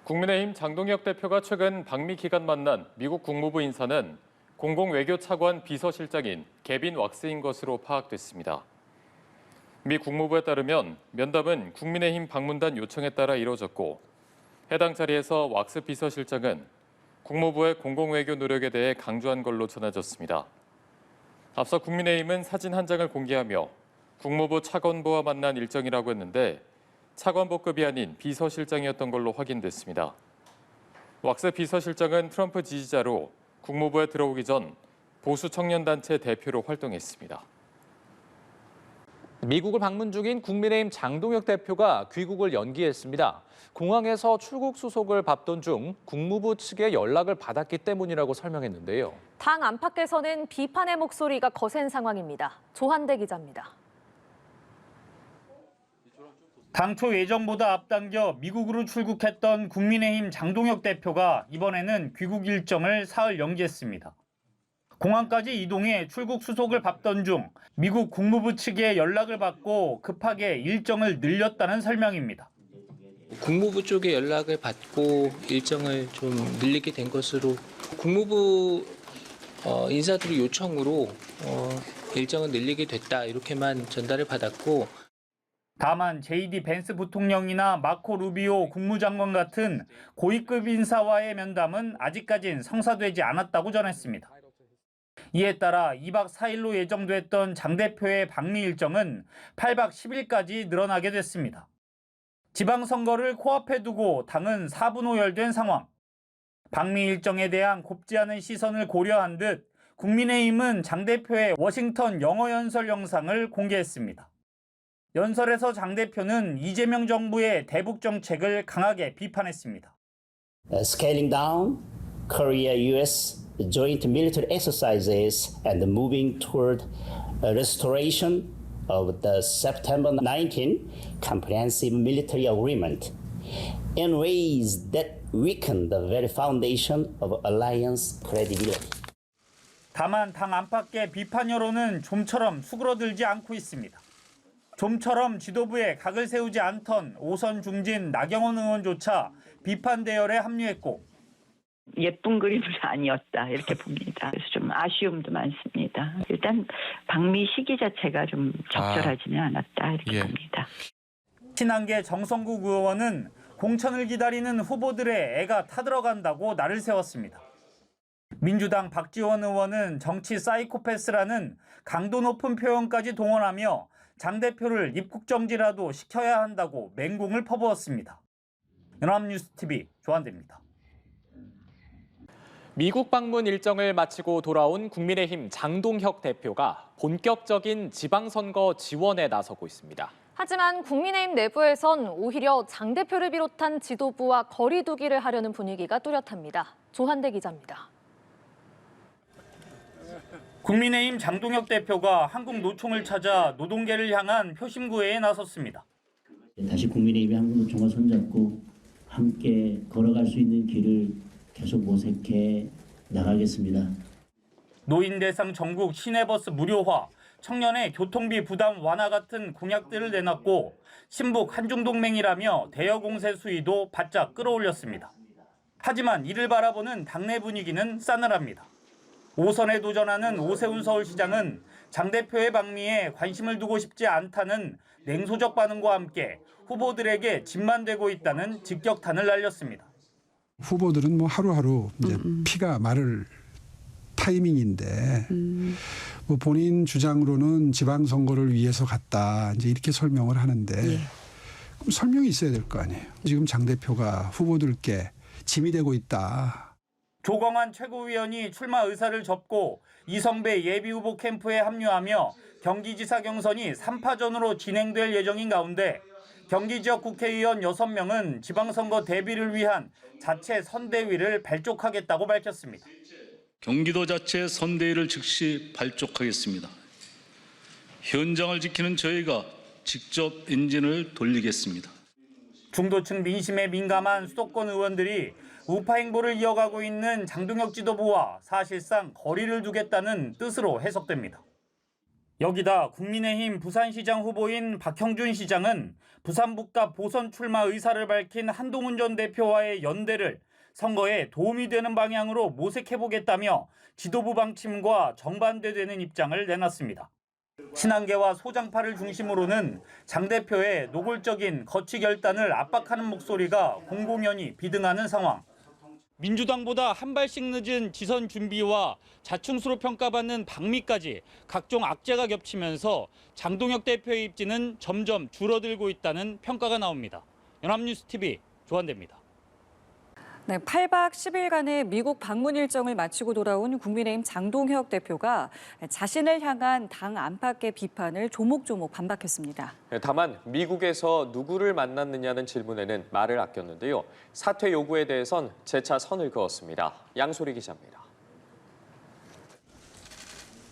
국민의힘 장동혁 대표가 최근 방미 기간 만난 미국 국무부 인사는 공공외교차관 비서실장인 개빈 왁스인 것으로 파악됐습니다. 미 국무부에 따르면 면담은 국민의힘 방문단 요청에 따라 이뤄졌고 해당 자리에서 왁스 비서실장은 국무부의 공공외교 노력에 대해 강조한 걸로 전해졌습니다. 앞서 국민의힘은 사진 한 장을 공개하며 국무부 차관보와 만난 일정이라고 했는데 차관보급이 아닌 비서실장이었던 걸로 확인됐습니다. 왁스 비서실장은 트럼프 지지자로 국무부에 들어오기 전 보수 청년단체 대표로 활동했습니다. 미국을 방문 중인 국민의힘 장동혁 대표가 귀국을 연기했습니다. 공항에서 출국 수속을 밟던 중 국무부 측의 연락을 받았기 때문이라고 설명했는데요. 당 안팎에서는 비판의 목소리가 거센 상황입니다. 조한대 기자입니다. 당초 예정보다 앞당겨 미국으로 출국했던 국민의힘 장동혁 대표가 이번에는 귀국 일정을 사흘 연기했습니다. 공항까지 이동해 출국 수속을 밟던 중 미국 국무부 측의 연락을 받고 급하게 일정을 늘렸다는 설명입니다. 국무부 쪽에 연락을 받고 일정을 좀 늘리게 된 것으로 국무부 인사들의 요청으로 일정을 늘리게 됐다 이렇게만 전달을 받았고 다만 JD 벤스 부통령이나 마코 루비오 국무장관 같은 고위급 인사와의 면담은 아직까진 성사되지 않았다고 전했습니다. 이에 따라 2박 4일로 예정됐던 장 대표의 방미 일정은 8박 10일까지 늘어나게 됐습니다. 지방선거를 코앞에 두고 당은 4분오열된 상황. 방미 일정에 대한 곱지 않은 시선을 고려한 듯 국민의힘은 장 대표의 워싱턴 영어 연설 영상을 공개했습니다. 연설에서 장 대표는 이재명 정부의 대북 정책을 강하게 비판했습니다. Scaling down Korea-US joint military exercises and moving toward restoration of the September 19 comprehensive military agreement in ways that weaken the very foundation of alliance credibility. 다만 당 안팎의 비판 여론은 좀처럼 수그러들지 않고 있습니다. 좀처럼 지도부에 각을 세우지 않던 오선 중진 나경원 의원조차 비판 대열에 합류했고 예쁜 그림은 아니었다 이렇게 봅니다. 그래서 좀 아쉬움도 많습니다. 일단 방미 시기 자체가 좀 적절하지는 않았다 이렇게 봅니다. 친한계 정성국 의원은 공천을 기다리는 후보들의 애가 타들어간다고 날을 세웠습니다. 민주당 박지원 의원은 정치 사이코패스라는 강도 높은 표현까지 동원하며 장 대표를 입국정지라도 시켜야 한다고 맹공을 퍼부었습니다. 연합뉴스TV 조한대입니다. 미국 방문 일정을 마치고 돌아온 국민의힘 장동혁 대표가 본격적인 지방선거 지원에 나서고 있습니다. 하지만 국민의힘 내부에선 오히려 장 대표를 비롯한 지도부와 거리 두기를 하려는 분위기가 뚜렷합니다. 조한대 기자입니다. 국민의힘 장동혁 대표가 한국노총을 찾아 노동계를 향한 표심구회에 나섰습니다. 다시 국민의힘이 한국노총과 손잡고 함께 걸어갈 수 있는 길을 계속 모색해 나가겠습니다. 노인 대상 전국 시내버스 무료화, 청년의 교통비 부담 완화 같은 공약들을 내놨고 신북 한중동맹이라며 대여 공세 수위도 바짝 끌어올렸습니다. 하지만 이를 바라보는 당내 분위기는 싸늘합니다. 5선에 도전하는 오세훈 서울시장은 장 대표의 방미에 관심을 두고 싶지 않다는 냉소적 반응과 함께 후보들에게 짐만 되고 있다는 직격탄을 날렸습니다. 후보들은 뭐 하루하루 이제 피가 마를 타이밍인데 뭐 본인 주장으로는 지방선거를 위해서 갔다 이제 이렇게 설명을 하는데 그럼 설명이 있어야 될 거 아니에요. 지금 장 대표가 후보들께 짐이 되고 있다. 조광환 최고위원이 출마 의사를 접고 이성배 예비후보 캠프에 합류하며 경기지사 경선이 3파전으로 진행될 예정인 가운데 경기 지역 국회의원 6명은 지방선거 대비를 위한 자체 선대위를 발족하겠다고 밝혔습니다. 경기도 자체 선대위를 즉시 발족하겠습니다. 현장을 지키는 저희가 직접 엔진을 돌리겠습니다. 중도층 민심에 민감한 수도권 의원들이 우파 행보를 이어가고 있는 장동혁 지도부와 사실상 거리를 두겠다는 뜻으로 해석됩니다. 여기다 국민의힘 부산시장 후보인 박형준 시장은 부산북갑 보선 출마 의사를 밝힌 한동훈 전 대표와의 연대를 선거에 도움이 되는 방향으로 모색해보겠다며 지도부 방침과 정반대되는 입장을 내놨습니다. 친한계와 소장파를 중심으로는 장 대표의 노골적인 거취 결단을 압박하는 목소리가 공공연히 비등하는 상황. 민주당보다 한 발씩 늦은 지선 준비와 자충수로 평가받는 방미까지 각종 악재가 겹치면서 장동혁 대표의 입지는 점점 줄어들고 있다는 평가가 나옵니다. 연합뉴스TV 조한대입니다. 네, 8박 10일간의 미국 방문 일정을 마치고 돌아온 국민의힘 장동혁 대표가 자신을 향한 당 안팎의 비판을 조목조목 반박했습니다. 다만 미국에서 누구를 만났느냐는 질문에는 말을 아꼈는데요. 사퇴 요구에 대해선 재차 선을 그었습니다. 양소리 기자입니다.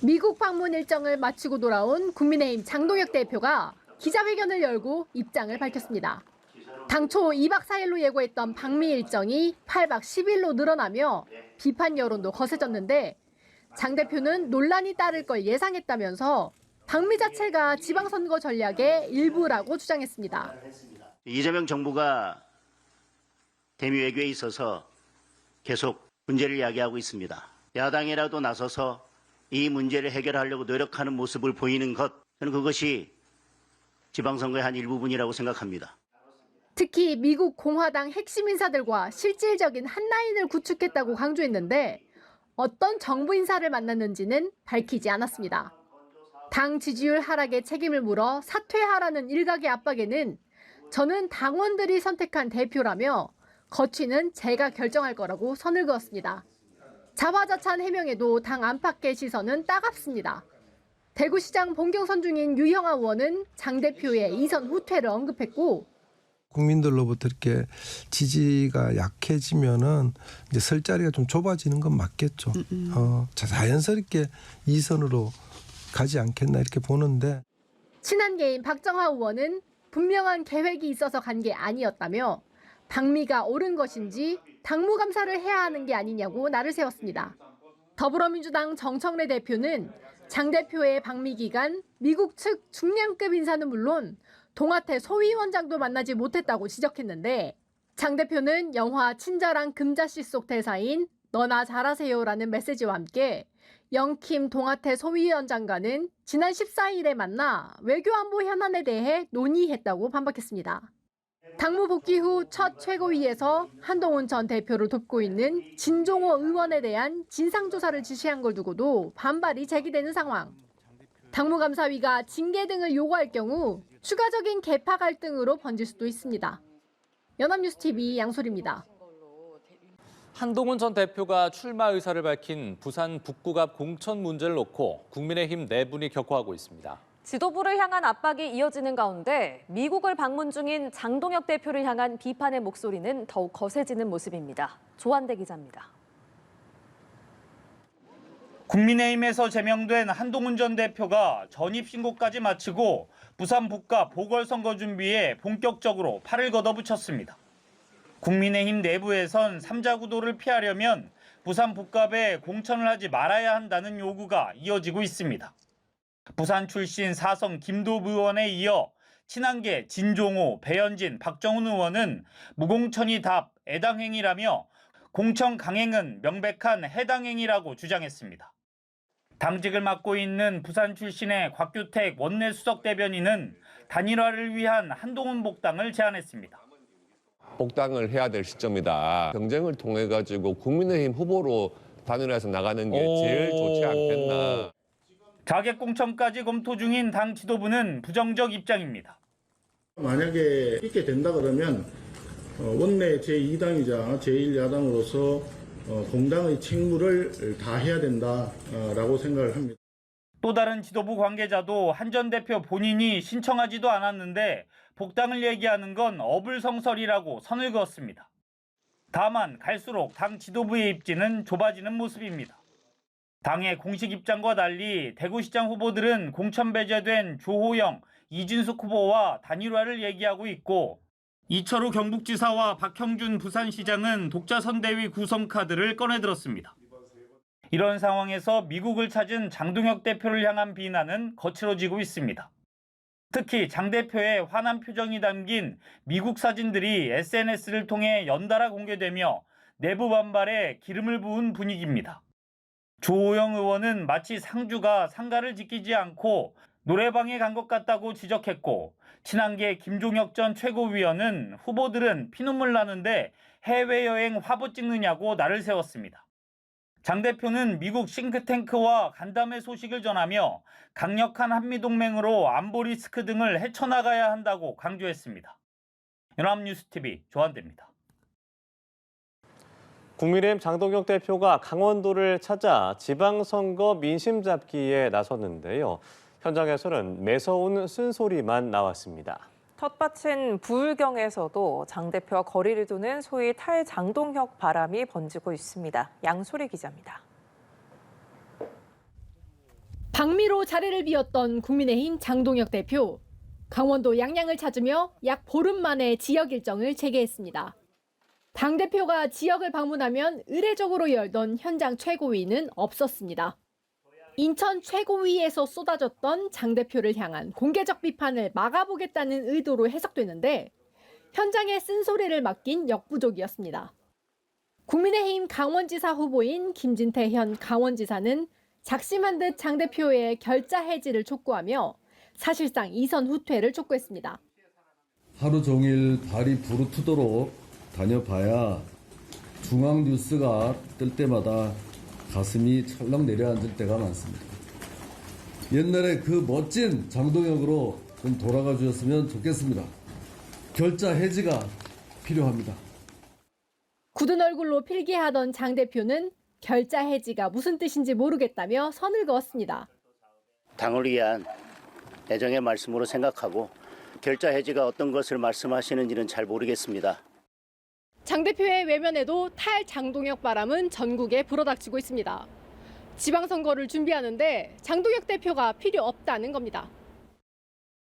미국 방문 일정을 마치고 돌아온 국민의힘 장동혁 대표가 기자회견을 열고 입장을 밝혔습니다. 당초 2박 4일로 예고했던 방미 일정이 8박 10일로 늘어나며 비판 여론도 거세졌는데 장 대표는 논란이 따를 걸 예상했다면서 방미 자체가 지방선거 전략의 일부라고 주장했습니다. 이재명 정부가 대미 외교에 있어서 계속 문제를 야기하고 있습니다. 야당이라도 나서서 이 문제를 해결하려고 노력하는 모습을 보이는 것, 저는 그것이 지방선거의 한 일부분이라고 생각합니다. 특히 미국 공화당 핵심 인사들과 실질적인 한라인을 구축했다고 강조했는데 어떤 정부 인사를 만났는지는 밝히지 않았습니다. 당 지지율 하락에 책임을 물어 사퇴하라는 일각의 압박에는 저는 당원들이 선택한 대표라며 거취는 제가 결정할 거라고 선을 그었습니다. 자화자찬 해명에도 당 안팎의 시선은 따갑습니다. 대구시장 본경선 중인 유형아 의원은 장 대표의 이선 후퇴를 언급했고 국민들로부터 이렇게 지지가 약해지면은 이제 설 자리가 좀 좁아지는 건 맞겠죠. 자연스럽게 이선으로 가지 않겠나 이렇게 보는데. 친한계인 박정하 의원은 분명한 계획이 있어서 간 게 아니었다며 방미가 옳은 것인지 당무감사를 해야 하는 게 아니냐고 날을 세웠습니다. 더불어민주당 정청래 대표는 장 대표의 방미 기간 미국 측 중량급 인사는 물론 동아태 소위원장도 만나지 못했다고 지적했는데 장 대표는 영화 친절한 금자씨 속 대사인 너나 잘하세요라는 메시지와 함께 영킴 동아태 소위원장과는 지난 14일에 만나 외교안보 현안에 대해 논의했다고 반박했습니다. 당무 복귀 후 첫 최고위에서 한동훈 전 대표를 돕고 있는 진종호 의원에 대한 진상조사를 지시한 걸 두고도 반발이 제기되는 상황. 당무감사위가 징계 등을 요구할 경우 추가적인 계파 갈등으로 번질 수도 있습니다. 연합뉴스TV 양소리입니다. 한동훈 전 대표가 출마 의사를 밝힌 부산 북구갑 공천 문제를 놓고 국민의힘 내분이 격화하고 있습니다. 지도부를 향한 압박이 이어지는 가운데 미국을 방문 중인 장동혁 대표를 향한 비판의 목소리는 더욱 거세지는 모습입니다. 조한대 기자입니다. 국민의힘에서 제명된 한동훈 전 대표가 전입 신고까지 마치고 부산 북갑 보궐선거 준비에 본격적으로 팔을 걷어붙였습니다. 국민의힘 내부에선 3자 구도를 피하려면 부산 북갑에 공천을 하지 말아야 한다는 요구가 이어지고 있습니다. 부산 출신 사성 김도부 의원에 이어 친한계 진종호, 배현진, 박정훈 의원은 무공천이 답 애당행위라며 공천 강행은 명백한 해당행위라고 주장했습니다. 당직을 맡고 있는 부산 출신의 곽규택 원내 수석 대변인은 단일화를 위한 한동훈 복당을 제안했습니다. 복당을 해야 될 시점이다. 경쟁을 통해 가지고 국민의힘 후보로 단일화해서 나가는 게 제일 좋지 않겠나. 자객 공천까지 검토 중인 당 지도부는 부정적 입장입니다. 만약에 있게 된다 그러면 원내 제2당이자 제1야당으로서 공당의 책무를 다해야 된다라고 생각을 합니다. 또 다른 지도부 관계자도 한 전 대표 본인이 신청하지도 않았는데 복당을 얘기하는 건 어불성설이라고 선을 그었습니다. 다만 갈수록 당 지도부의 입지는 좁아지는 모습입니다. 당의 공식 입장과 달리 대구시장 후보들은 공천 배제된 조호영, 이진숙 후보와 단일화를 얘기하고 있고 이철우 경북지사와 박형준 부산시장은 독자선대위 구성 카드를 꺼내들었습니다. 이런 상황에서 미국을 찾은 장동혁 대표를 향한 비난은 거칠어지고 있습니다. 특히 장 대표의 화난 표정이 담긴 미국 사진들이 SNS를 통해 연달아 공개되며 내부 반발에 기름을 부은 분위기입니다. 조호영 의원은 마치 상주가 상가를 지키지 않고 노래방에 간 것 같다고 지적했고, 친한계 김종혁 전 최고위원은 후보들은 피눈물 나는데 해외여행 화보 찍느냐고 날을 세웠습니다. 장 대표는 미국 싱크탱크와 간담회 소식을 전하며 강력한 한미동맹으로 안보 리스크 등을 헤쳐나가야 한다고 강조했습니다. 연합뉴스TV 조한대입니다. 국민의힘 장동혁 대표가 강원도를 찾아 지방선거 민심 잡기에 나섰는데요. 현장에서는 매서운 쓴소리만 나왔습니다. 텃밭인 부울경에서도 장 대표와 거리를 두는 소위 탈장동혁 바람이 번지고 있습니다. 양소리 기자입니다. 방미로 자리를 비웠던 국민의힘 장동혁 대표. 강원도 양양을 찾으며 약 보름 만에 지역 일정을 재개했습니다. 당대표가 지역을 방문하면 의례적으로 열던 현장 최고위는 없었습니다. 인천 최고위에서 쏟아졌던 장 대표를 향한 공개적 비판을 막아보겠다는 의도로 해석되는데 현장의 쓴소리를 맡긴 역부족이었습니다. 국민의힘 강원지사 후보인 김진태 현 강원지사는 작심한 듯 장 대표의 결자 해지를 촉구하며 사실상 이선 후퇴를 촉구했습니다. 하루 종일 발이 부르트도록 다녀봐야 중앙 뉴스가 뜰 때마다 가슴이 철렁 내려앉을 때가 많습니다. 옛날에 그 멋진 장동혁으로 좀 돌아가 주셨으면 좋겠습니다. 결자 해지가 필요합니다. 굳은 얼굴로 필기하던 장 대표는 결자 해지가 무슨 뜻인지 모르겠다며 선을 그었습니다. 당을 위한 애정의 말씀으로 생각하고 결자 해지가 어떤 것을 말씀하시는지는 잘 모르겠습니다. 장 대표의 외면에도 탈장동혁 바람은 전국에 불어닥치고 있습니다. 지방선거를 준비하는데 장동혁 대표가 필요 없다는 겁니다.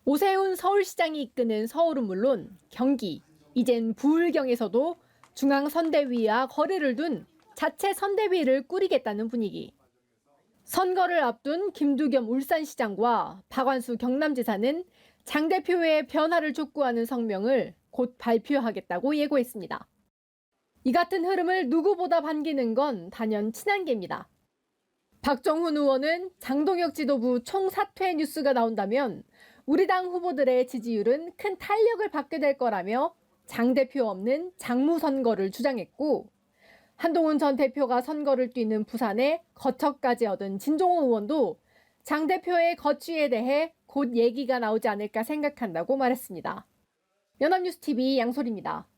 오세훈 서울시장이 이끄는 서울은 물론 경기, 이젠 부울경에서도 중앙선대위와 거리를 둔 자체 선대위를 꾸리겠다는 분위기. 선거를 앞둔 김두겸 울산시장과 박완수 경남지사는 장 대표의 변화를 촉구하는 성명을 곧 발표하겠다고 예고했습니다. 이 같은 흐름을 누구보다 반기는 건 단연 친한계입니다. 박정훈 의원은 장동혁 지도부 총사퇴 뉴스가 나온다면 우리 당 후보들의 지지율은 큰 탄력을 받게 될 거라며 장 대표 없는 장무선거를 주장했고, 한동훈 전 대표가 선거를 뛰는 부산에 거처까지 얻은 진종호 의원도 장 대표의 거취에 대해 곧 얘기가 나오지 않을까 생각한다고 말했습니다. 연합뉴스TV 양소리입니다.